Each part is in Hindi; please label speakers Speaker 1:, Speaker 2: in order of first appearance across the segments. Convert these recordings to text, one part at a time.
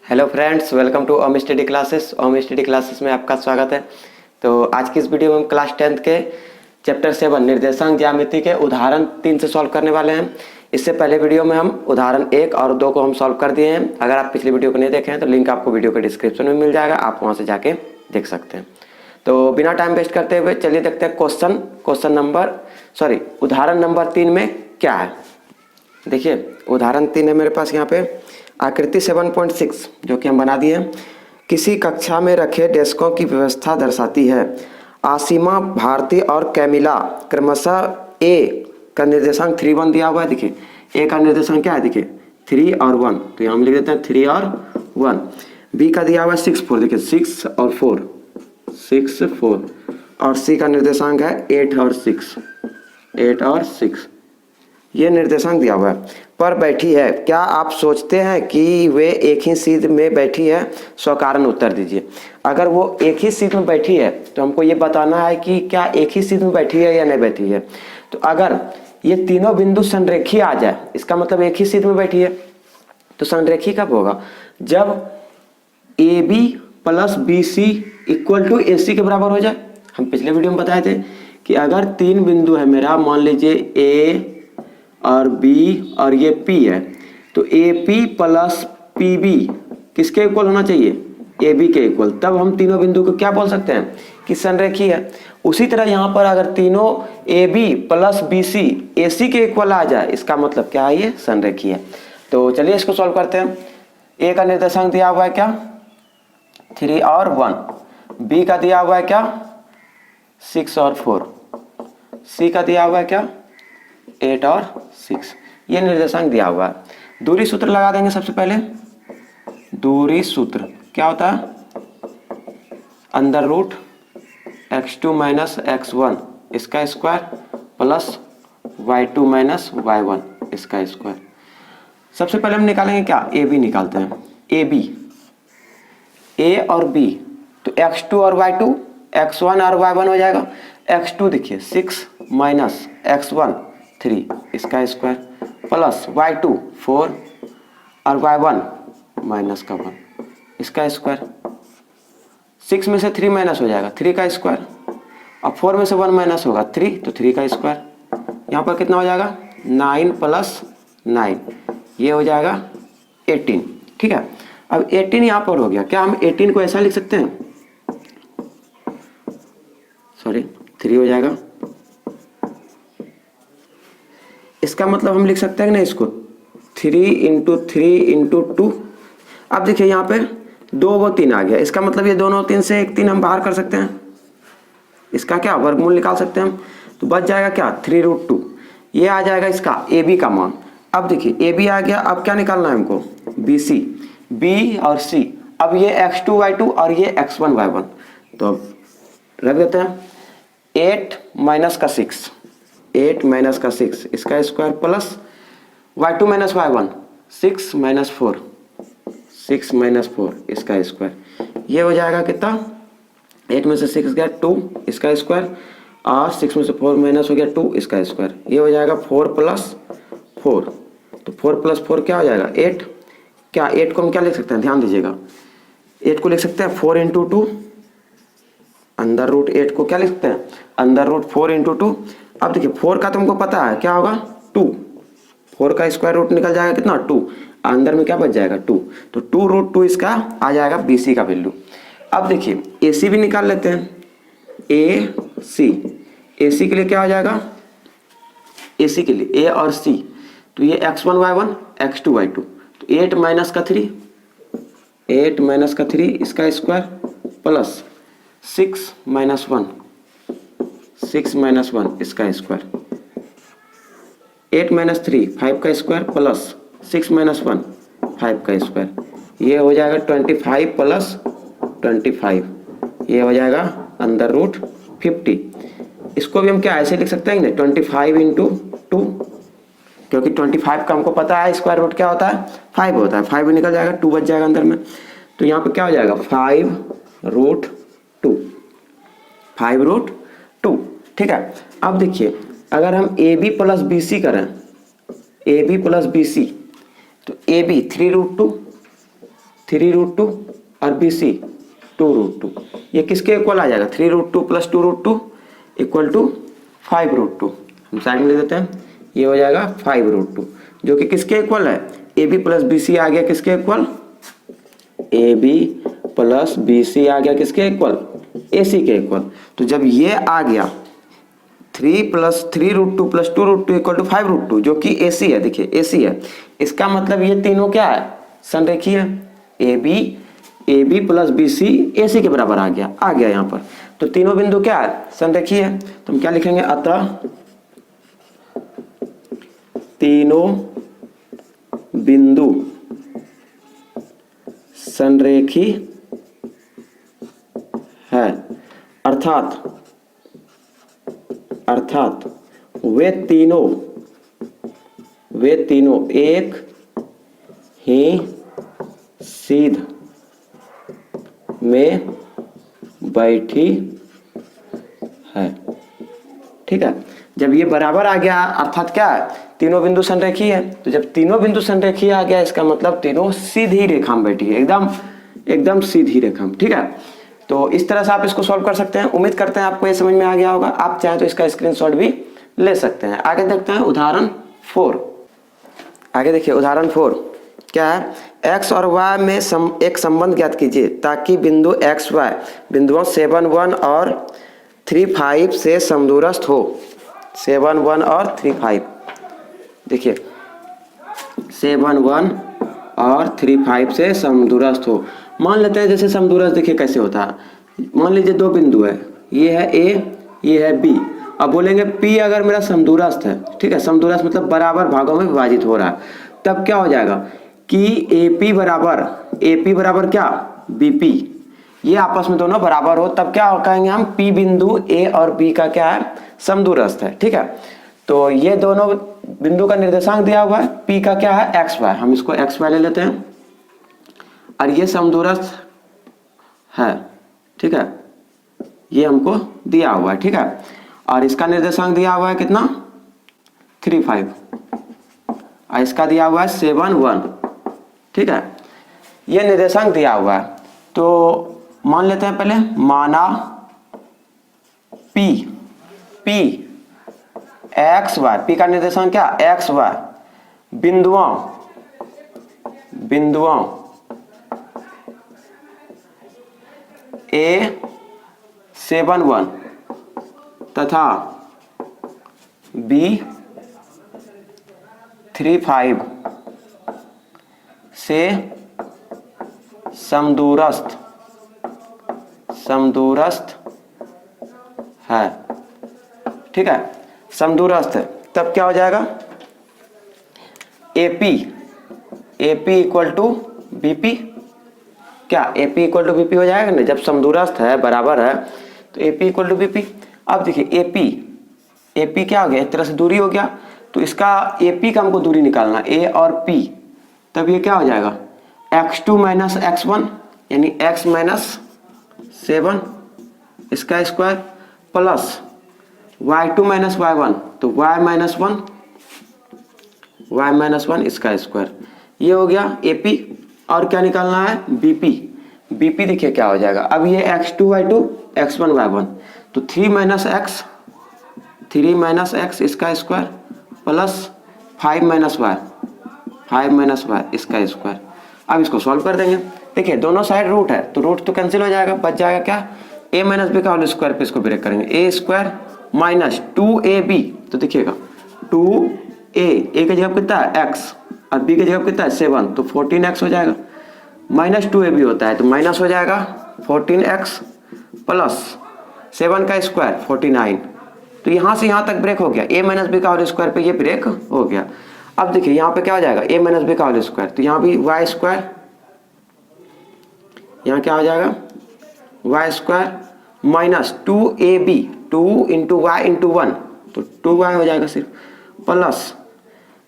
Speaker 1: Hello friends, welcome to Om study classes. Om study classes में आपका स्वागत है। तो आज की इस वीडियो में हम क्लास 10th के चैप्टर 7 निर्देशांक ज्यामिति के उदाहरण 3 से सॉल्व करने वाले हैं। इससे पहले वीडियो में हम उदाहरण 1 और 2 को हम सॉल्व कर दिए हैं। अगर आप पिछली वीडियो को नहीं देखे हैं तो लिंक आपको वीडियो के डिस्क्रिप्शन में मिल जाएगा, आप वहाँ से जाके देख सकते हैं। तो बिना टाइम वेस्ट करते हुए चलिए देखते हैं उदाहरण नंबर 3 में क्या है। देखिए उदाहरण 3 है मेरे पास यहाँ पे आकृति 7.6 जो कि हम बना दिए हैं। किसी कक्षा में रखे डेस्कों की व्यवस्था दर्शाती है। आसिमा, भारती और कैमिला क्रमशः ए का निर्देशांक 3, 1 दिया हुआ है। देखिए ए का निर्देशांक क्या है, देखिए 3 और 1, तो यहाँ हम लिख देते हैं 3 और 1। बी का दिया हुआ है 6, 4, देखिए 6 और 4, 6, 4। और सी का निर्देशांक है 8 और 6, 8 और 6। ये निर्देशांक दिया हुआ है। पर बैठी है, क्या आप सोचते हैं कि वे एक ही सीट में बैठी है? स्वकारण उत्तर दीजिए। अगर वो एक ही सीट में बैठी है तो हमको ये बताना है कि क्या एक ही सीट में बैठी है या नहीं बैठी है। तो अगर ये तीनों बिंदु संरेखी आ जाए, इसका मतलब एक ही सीट में बैठी है। तो संरेखी कब होगा? जब A B plus B C equal to A C के बराबर हो जाए। हम पिछले वीडियो में बताए थे कि अगर 3 बिंदु है मेरा, मान लीजिए ए और बी और ये पी है, तो A P plus P B किसके इक्वल होना चाहिए? ए बी के इक्वल। तब हम तीनों बिंदु को क्या बोल सकते हैं कि संरेखी है। उसी तरह यहाँ पर अगर तीनों A B plus B C A C के इक्वल आ जाए, इसका मतलब क्या है? ये संरेखी है। तो चलिए इसको सॉल्व करते हैं। ए का निर्देशांक दिया हुआ है क्या? 3 और 1। बी का दिया हुआ है क्या? 6 और 4। सी का दिया हुआ है क्या? 8 और 6। ये निर्देशांक दिया हुआ है। दूरी सूत्र लगा देंगे सबसे पहले। दूरी सूत्र क्या होता है? Under root x2 minus x1 इसका square plus y2 minus y1 इसका स्क्वायर। सबसे पहले हम निकालेंगे क्या? ए बी निकालते हैं। ए बी, ए और बी, तो x2 और y2, x1 और y1 हो जाएगा। x2 देखिए 6 माइनस x1 3 इसका स्क्वायर प्लस y2 4 और y1 माइनस का 1 इसका स्क्वायर। 6 में से 3 माइनस हो जाएगा 3 का स्क्वायर, और 4 में से 1 माइनस होगा 3, तो 3 का स्क्वायर। यहाँ पर कितना हो जाएगा? 9 प्लस 9, ये हो जाएगा 18। ठीक है, अब 18 यहाँ पर हो गया। क्या हम 18 को ऐसा लिख सकते हैं? 3 हो जाएगा। इसका मतलब हम लिख सकते हैं कि नहीं इसको 3 इंटू 3 इंटू 2। अब देखिए यहाँ पे 2 वो 3 आ गया। इसका मतलब ये दोनों 3 से एक 3 हम बाहर कर सकते हैं। इसका क्या वर्गमूल निकाल सकते हैं हम। तो बच जाएगा क्या? 3√2। ये आ जाएगा इसका ए बी का मान। अब देखिए ए बी आ गया। अब क्या निकालना है हमको? बी सी, बी और सी। अब ये x2 y2 और ये x1 y1, तो अब रख देते हैं। 8 माइनस का 6, 8 माइनस का 6 इसका square plus y2 minus y1 6 minus 4, 6 minus 4 इसका स्क्वायर। ये हो जाएगा कितना? 8 में से 6 गया 2 इसका स्क्वायर, और 6 में से 4 माइनस हो गया 2 इसका स्क्वायर। ये हो जाएगा 4 प्लस 4, तो 4 प्लस 4 क्या हो जाएगा? 8। क्या 8 को हम क्या लिख सकते हैं? ध्यान दीजिएगा, 8 को लिख सकते हैं 4 इंटू 2। अंडर रूट 8 को क्या लिख सकते हैं? Under root 4 into 2। अब देखिए 4 का तुमको पता है क्या होगा? 2। 4 का स्क्वायर रूट निकल जाएगा कितना? 2। अंदर में क्या बच जाएगा? 2। तो 2√2 इसका आ जाएगा BC का वैल्यू। अब देखिए AC भी निकाल लेते हैं। AC के लिए क्या हो जाएगा? AC के लिए A और C, तो ये x1 y1 x2 y2, तो 8 माइनस का 3, 8 माइनस का 3 इसका स्क्वायर प्लस 6 माइनस 1, 6 माइनस 1 इसका स्क्वायर। 8 माइनस 3 5 का स्क्वायर प्लस 6 माइनस 1 5 का स्क्वायर। ये हो जाएगा 25 प्लस 25, ये हो जाएगा अंडर रूट 50। इसको भी हम क्या ऐसे लिख सकते हैं ना, 25 इंटू 2, क्योंकि 25 का हमको पता है स्क्वायर रूट क्या होता है? 5 होता है। 5 भी निकल जाएगा, 2 बच जाएगा अंदर में। तो यहाँ पे क्या हो जाएगा? 5√2, 5√2। ठीक है, अब देखिए अगर हम A B plus B C करें, A B plus B C, तो ए बी 3√2 3√2 और BC 2√2। ये किसके इक्वल आ जाएगा? 3√2 + 2√2 = 5√2। हम साइड में ले देते हैं, ये हो जाएगा 5√2 जो कि किसके इक्वल है? AB + BC आ गया किसके इक्वल? AB + BC आ गया किसके इक्वल? AC के इक्वल। तो जब ये आ गया 3 + 3√2 + 2√2 = 5√2 जो कि AC है, देखिए AC है, इसका मतलब ये तीनों क्या है? संरेखीय है। AB + BC AC के बराबर आ गया यहाँ पर। तो तीनों बिंदु क्या है? संरेखीय है। तो हम क्या लिखेंगे? अतः तीनों बिंदु संरेखी है, अर्थात वे तीनों एक ही सीध में बैठी है। ठीक है, जब ये बराबर आ गया अर्थात क्या है? तीनों बिंदु संरेखीय है। तो जब तीनों बिंदु संरेखीय आ गया इसका मतलब तीनों सीधी रेखा में बैठी है, एकदम सीधी रेखा में। ठीक है, तो इस तरह से आप इसको सॉल्व कर सकते हैं। उम्मीद करते हैं आपको ये समझ में आ गया होगा। आप चाहे तो इसका स्क्रीनशॉट भी ले सकते हैं। आगे देखते हैं उदाहरण 4। आगे देखिए उदाहरण 4 क्या है? x और y में एक संबंध ज्ञात कीजिए ताकि बिंदु x y बिंदुओं 7 1 और 3 5 से समदूरस्थ हो। 7 1 और 3 5, देखिए 7 1 और 3 5 से समदूरस्थ हो। मान लेते हैं जैसे समदूरस्थ, देखिए कैसे होता है। मान लीजिए दो बिंदु है, ये है A, ये है B। अब बोलेंगे P अगर मेरा समदूरस्थ है, ठीक है, समदूरस्थ मतलब बराबर भागों में विभाजित हो रहा है, तब क्या हो जाएगा कि AP बराबर क्या? BP, ये आपस में दोनों बराबर हो, तब क्या कहेंगे हम? P बिंदु A और B का क्या है? समदूरस्थ है। ठीक है, तो ये दोनों बिंदु का निर्देशांक दिया हुआ है, P का क्या है? XY। हम इसको XY ले लेते हैं और ये समदूरस्थ है। ठीक है, ये हमको दिया हुआ है। ठीक है, और इसका निर्देशांक दिया हुआ है कितना? 3 5 और इसका दिया हुआ है 7 1। ठीक है, ये निर्देशांक दिया हुआ है। तो मान लेते हैं पहले, माना P XY, P का निर्देशांक क्या? XY बिंदुओं A 7 1 तथा B 3 5 से समदूरस्थ है। ठीक है, समदूरस्थ है, तब क्या हो जाएगा? AP = BP। क्या AP = BP हो जाएगा ना? जब समदूरस्थ है, बराबर है, तो AP = BP। अब देखिए AP क्या हो गया? एक तरह से दूरी हो गया, तो इसका AP का हमको दूरी निकालना, A और P। तब ये क्या हो जाएगा? x2 - x1 यानी x - 7 इसका स्क्वायर प्लस y2 - y1 तो y - 1 इसका स्क्वायर। ये हो गया AP। और क्या निकालना है? BP देखिए क्या हो जाएगा? अब ये x2 y2 x1 y1 तो 3 - x इसका स्क्वायर प्लस 5 - y इसका स्क्वायर। अब इसको सॉल्व कर देंगे। देखिए दोनों साइड रूट है, तो रूट तो कैंसिल हो जाएगा, बच जाएगा क्या? a - b का होल स्क्वायर पे इसको ब्रेक करेंगे, a² माइनस 2ab। तो देखिएगा 2a की जगह कितना है? x और b की जगह कितना है? 7, तो 14x हो जाएगा। माइनस 2ab होता है तो माइनस हो जाएगा 14x प्लस 7 का स्क्वायर 49। तो यहाँ से यहाँ तक ब्रेक हो गया, a - b का होल स्क्वायर पे ये ब्रेक हो गया। अब देखिए यहाँ पे क्या हो जाएगा? a - b का होल स्क्वायर, तो यहाँ भी y², यहाँ क्या हो जाएगा? y² माइनस 2ab 2 × y × 1 तो 2y हो जाएगा सिर्फ, प्लस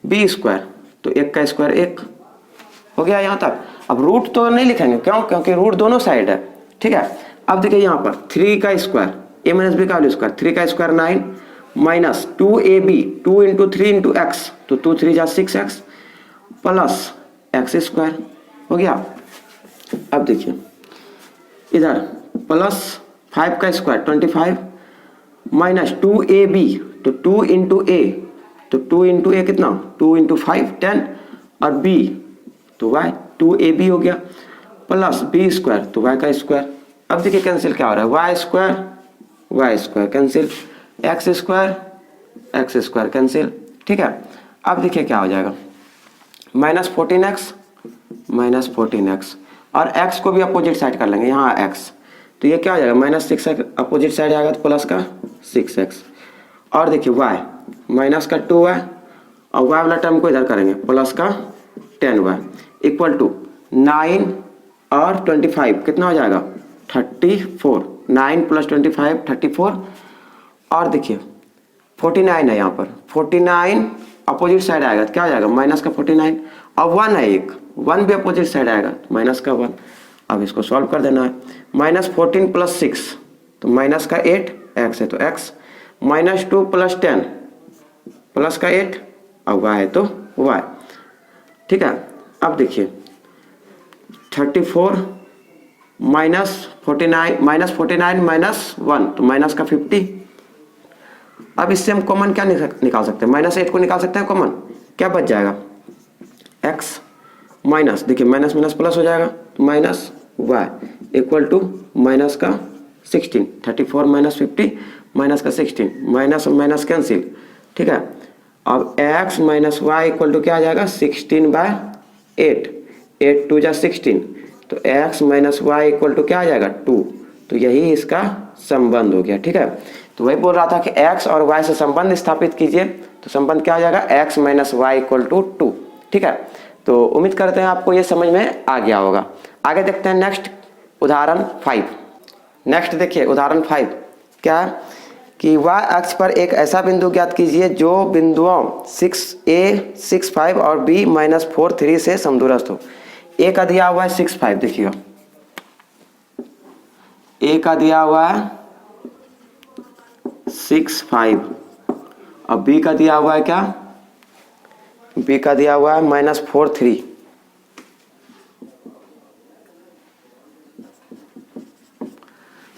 Speaker 1: b², तो 1 का स्क्वायर 1 हो गया यहाँ तक। अब रूट तो नहीं लिखेंगे, क्यों? क्योंकि रूट दोनों साइड है। ठीक है, अब देखिए यहाँ पर 3 का स्क्वायर a - b का होल स्क्वायर, 3 का स्क्वायर 9 माइनस 2ab 2 × 3 × x तो 2 3 जा 6x प्लस x² हो गया। अब देखिए इधर प्लस 5 का स्क्वायर 25 माइनस 2ab, तो 2 इंटू ए, तो 2 इंटू ए कितना 2 इंटू 5 10 और b तो y 2ab हो गया प्लस b स्क्वायर तो y का स्क्वायर। अब देखिए कैंसिल क्या हो रहा है y square cancel, x square cancel. ठीक है, अब देखिए क्या हो जाएगा माइनस 14x और x को भी अपोजिट साइड कर लेंगे यहाँ x, तो ये क्या हो जाएगा -6x अपोजिट साइड आएगा तो प्लस का 6x और देखिए y माइनस का 2y और y वाला टर्म को इधर करेंगे प्लस का 10y इक्वल टू 9 और 25 कितना हो जाएगा 34, 9 प्लस 25 34 और देखिए 49 है यहाँ पर 49 अपोजिट साइड आएगा तो क्या हो जाएगा माइनस का 49 और 1 है एक 1 भी अपोजिट साइड आएगा तो माइनस का 1। अब इसको सॉल्व कर देना है -14 प्लस 6 तो माइनस का 8 x है तो x -2 प्लस 10 प्लस का 8 और y है तो y। ठीक है, अब देखिए 34 -49 माइनस 1 तो माइनस का 50। अब इससे हम कॉमन क्या निकाल सकते हैं -8 को निकाल सकते हैं कॉमन, क्या बच जाएगा x माइनस देखिए माइनस माइनस प्लस हो जाएगा तो minus y equal to minus का 16 34 माइनस 50 माइनस का 16 माइनस माइनस कैंसिल। ठीक है, अब x minus y equal to क्या आ जाएगा 16/8 8 2 जा 16 तो x minus y equal to क्या आ जाएगा 2, तो यही इसका संबंध हो गया। ठीक है, तो वही बोल रहा था कि x और y से संबंध स्थापित कीजिए, तो संबंध क्या आ जाएगा x minus y equal to 2। ठीक है, तो उम्मीद करते हैं आपको ये समझ में आ गया होगा। आगे देखते हैं नेक्स्ट उदाहरण 5। नेक्स्ट देखिए उदाहरण 5 क्या है कि y अक्ष पर एक ऐसा बिंदु ज्ञात कीजिए जो बिंदुओं 6a 6 5 और b -4 3 से समदूरस्थ हो। a का दिया हुआ है 6 5, देखिए a का दिया हुआ है 6 5 और b का दिया हुआ है क्या b का दिया हुआ है -4 3।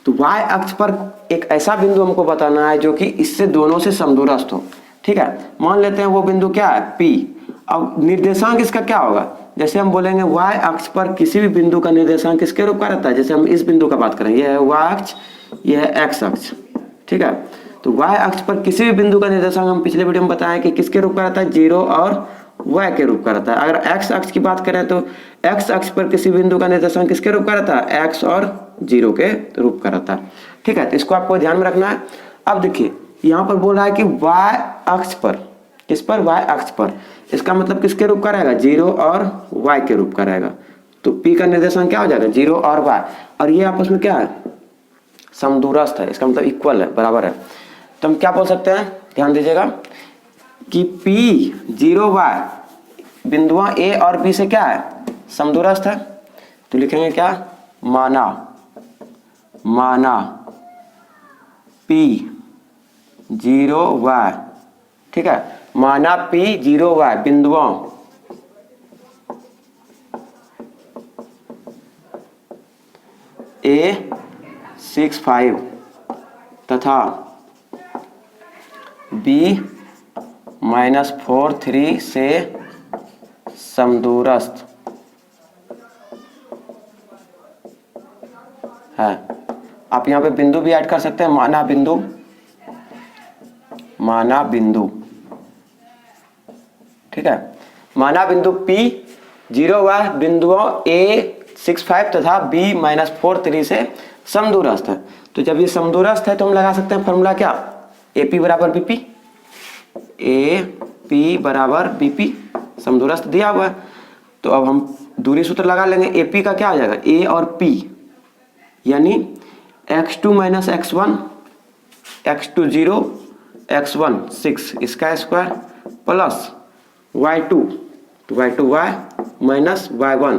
Speaker 1: तो y अक्ष पर एक ऐसा बिंदु हमको बताना है जो कि इससे दोनों से समदूरस्थ हो। ठीक है, मान लेते हैं वो बिंदु क्या है P। अब निर्देशांक इसका क्या होगा, जैसे हम बोलेंगे y अक्ष पर किसी भी बिंदु का निर्देशांक किसके रूप का रहता है, जैसे हम इस बिंदु का बात करें यह है y अक्ष यह है x अक्ष। ठीक है, तो y अक्ष पर किसी भी बिंदु का निर्देशांक हम पिछले वीडियो में बताएं कि किसके रूप का रहता है 0 और y के रूप का रहता है। अगर x अक्ष की बात करें तो x अक्ष पर किसी बिंदु का निर्देशांक किसके रूप का रहता है x और 0 के रूप का रहता है। ठीक है, तो इसको आपको ध्यान में रखना है। अब देखिए यहाँ पर बोल रहा है कि y अक्ष पर, किस पर y अक्ष पर, इसका मतलब किसके रूप का रहेगा 0 और y के रूप का रहेगा। तो P का निर्देशांक क्या हो जाएगा 0 और y, और ये आपस में क्या है समदूरस्थ है, इसका मतलब इक्वल है बराबर है। तो हम क्या बोल सकते हैं ध्यान दीजिएगा कि P 0 y बिंदुओं A और B से क्या है समदूरस्थ है। तो लिखेंगे क्या माना P 0 y। ठीक है, माना P 0 y बिंदुओं A 6 5 तथा B -4 3 से समदूरस्थ है। आप यहाँ पे बिंदु भी ऐड कर सकते हैं, माना बिंदु। ठीक है, माना बिंदु P 0 y बिंदुओं A 6 5 तथा B -4 3 से समदूरस्थ है। तो जब ये समदूरस्थ है तो हम लगा सकते हैं फॉर्मूला क्या AP बराबर BP, AP बराबर BP समदूरस्थ दिया हुआ है। तो अब हम दूरी सूत्र लगा लेंगे, AP का क्या आ जाएगा A और P यानी x2 - x1 x2 0 x1 6 इसका स्क्वायर प्लस y2 तो y2 y माइनस y1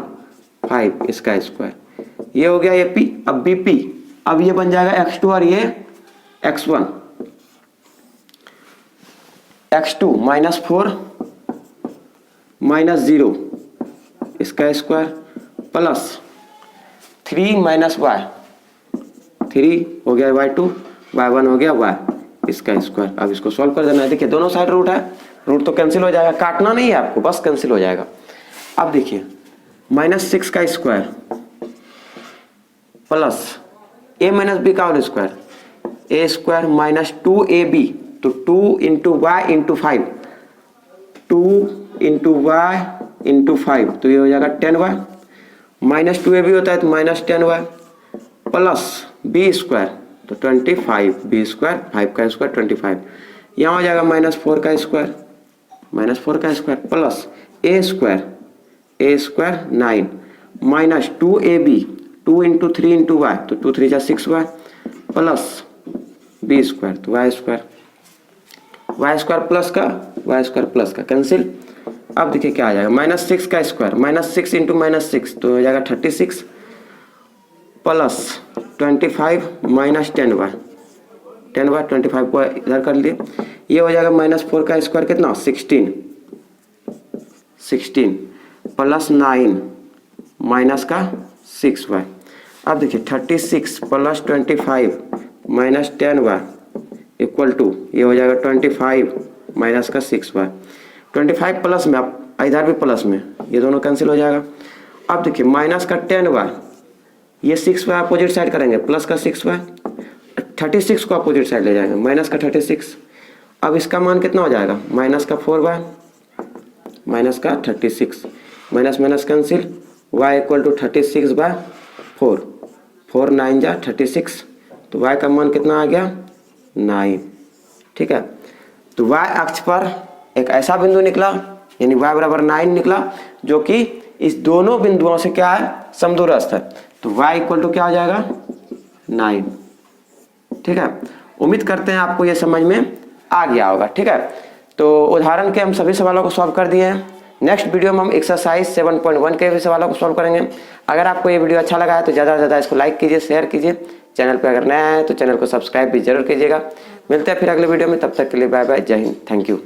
Speaker 1: 5 इसका स्क्वायर। ये हो गया AP। अब BP, अब ये बन जाएगा x2 और ये x1 x2 -4 -0 इसका स्क्वायर प्लस 3 माइनस वाई, 3 हो गया y2, y1 हो गया y इसका स्क्वायर। अब इसको सॉल्व कर देना है। देखिए दोनों साइड रूट है, रूट तो कैंसिल हो जाएगा, काटना नहीं है आपको, बस कैंसिल हो जाएगा। अब देखिए -6 का square plus a minus B का whole square, a square minus 2ab, तो 2 into Y into 5, 2 into Y into 5, तो ये हो जाएगा 10y, माइनस 2ab होता है तो minus 10y, plus b square तो 25, बी स्क्वायर 5 का स्क्वायर 25, यहाँ हो जाएगा -4 का स्क्वायर, -4 का square plus a square 9 minus 2ab, 2 into 3 into y, तो 2 3 जा 6y, प्लस बी स्क्वायर तो वाई स्क्वायर प्लस का कैंसिल। अब देखिए क्या आ जाएगा, -6 का स्क्वायर, -6 इंटू -6 तो हो जाएगा 36, प्लस 25 माइनस 10y, 25 को इधर कर लिए, ये हो जाएगा -4 का स्क्वायर कितना 16 प्लस 9 माइनस का 6y। अब देखिए 36 plus 25 minus 10y equal to, ये हो जाएगा 25 माइनस का 6y, 25 प्लस में, आप इधर भी प्लस में, ये दोनों कैंसिल हो जाएगा। अब देखिए माइनस का 10y, ये 6y अपोजिट साइड करेंगे, प्लस का 6y, 36 को अपोजिट साइड ले जाएंगे, माइनस का 36। अब इसका मान कितना हो जाएगा, माइनस का 4y माइनस का 36, minus minus cancel, y equal to 36/4, 4 9 जा 36, तो y का मान कितना आ गया 9। ठीक है, तो y अक्ष पर एक ऐसा बिंदु निकला, यानी y बराबर 9 निकला, जो कि इस दोनों बिंदुओं से क्या है, समदूरस्थ है, तो y इक्वल टू क्या हो जाएगा 9। ठीक है, उम्मीद करते हैं आपको ये समझ में आ गया होगा। ठीक है, तो उदाहरण के हम सभी सवालों को सॉल्व कर दिए हैं। नेक्स्ट वीडियो में हम एक्सरसाइज 7.1 के भी सवालों को सॉल्व करेंगे। अगर आपको ये वीडियो अच्छा लगा है तो ज़्यादा से ज़्यादा इसको लाइक कीजिए, शेयर कीजिए। चैनल पर अगर नया है तो चैनल को सब्सक्राइब भी जरूर कीजिएगा। मिलते हैं फिर अगले वीडियो में, तब तक के लिए बाय बाय, जय हिंद, थैंक यू।